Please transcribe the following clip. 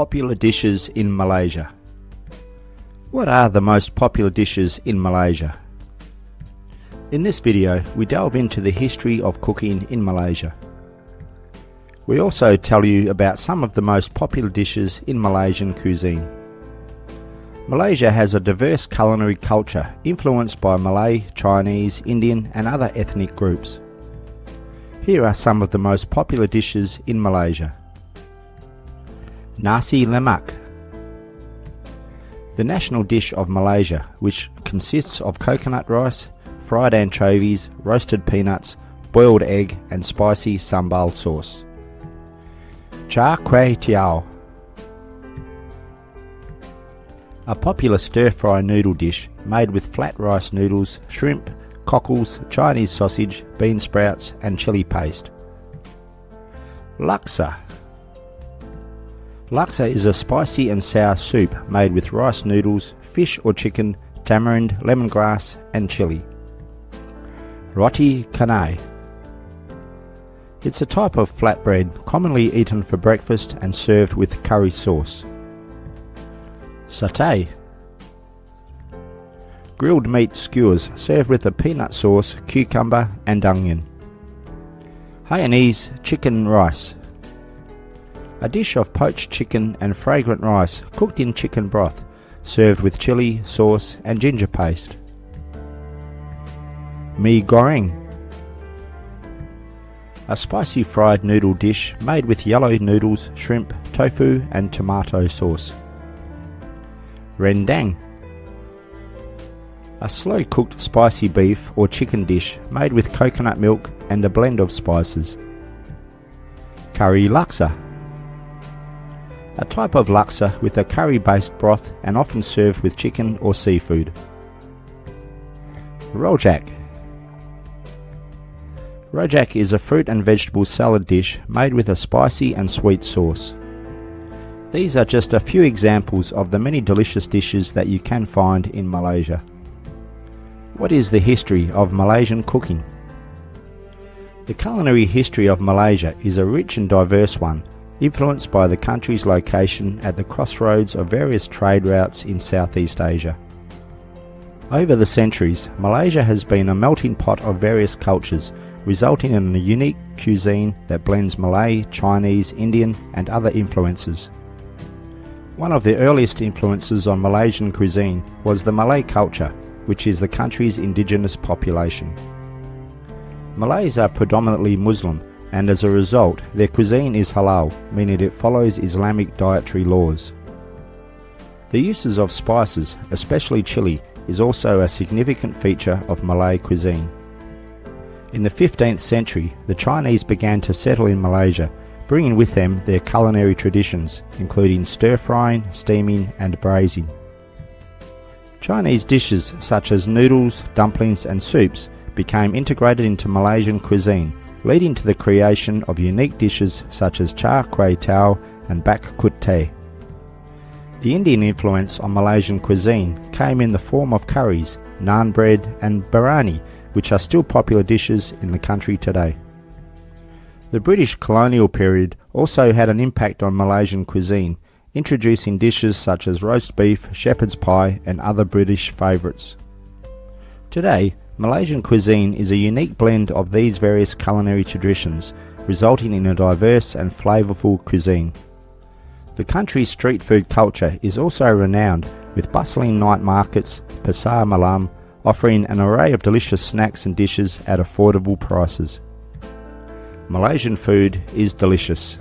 Popular dishes in Malaysia. What are the most popular dishes in Malaysia? In this video, we delve into the history of cooking in Malaysia. We also tell you about some of the most popular dishes in Malaysian cuisine. Malaysia has a diverse culinary culture influenced by Malay, Chinese, Indian and other ethnic groups. Here are some of the most popular dishes in Malaysia. Nasi Lemak. The national dish of Malaysia, which consists of coconut rice, fried anchovies, roasted peanuts, boiled egg and spicy sambal sauce. Char Kway Teow. A popular stir-fry noodle dish made with flat rice noodles, shrimp, cockles, Chinese sausage, bean sprouts and chili paste. Laksa. Laksa is a spicy and sour soup made with rice noodles, fish or chicken, tamarind, lemongrass and chili. Roti canai. It's a type of flatbread commonly eaten for breakfast and served with curry sauce. Satay. Grilled meat skewers served with a peanut sauce, cucumber and onion. Hainanese chicken rice. A dish of poached chicken and fragrant rice cooked in chicken broth, served with chili, sauce and ginger paste. Mee goreng. A spicy fried noodle dish made with yellow noodles, shrimp, tofu and tomato sauce. Rendang. A slow-cooked spicy beef or chicken dish made with coconut milk and a blend of spices. Curry laksa. A type of laksa with a curry-based broth and often served with chicken or seafood. Rojak. Rojak is a fruit and vegetable salad dish made with a spicy and sweet sauce. These are just a few examples of the many delicious dishes that you can find in Malaysia. What is the history of Malaysian cooking? The culinary history of Malaysia is a rich and diverse one, influenced by the country's location at the crossroads of various trade routes in Southeast Asia. Over the centuries, Malaysia has been a melting pot of various cultures, resulting in a unique cuisine that blends Malay, Chinese, Indian and other influences. One of the earliest influences on Malaysian cuisine was the Malay culture, which is the country's indigenous population. Malays are predominantly Muslim, and as a result, their cuisine is halal, meaning it follows Islamic dietary laws. The uses of spices, especially chili, is also a significant feature of Malay cuisine. In the 15th century, the Chinese began to settle in Malaysia, bringing with them their culinary traditions, including stir-frying, steaming and braising. Chinese dishes such as noodles, dumplings and soups became integrated into Malaysian cuisine, leading to the creation of unique dishes such as Char Kway Teow and Bak Kut Teh. The Indian influence on Malaysian cuisine came in the form of curries, naan bread and biryani, which are still popular dishes in the country today. The British colonial period also had an impact on Malaysian cuisine, introducing dishes such as roast beef, shepherd's pie and other British favourites. Today, Malaysian cuisine is a unique blend of these various culinary traditions, resulting in a diverse and flavourful cuisine. The country's street food culture is also renowned, with bustling night markets, pasar malam, offering an array of delicious snacks and dishes at affordable prices. Malaysian food is delicious.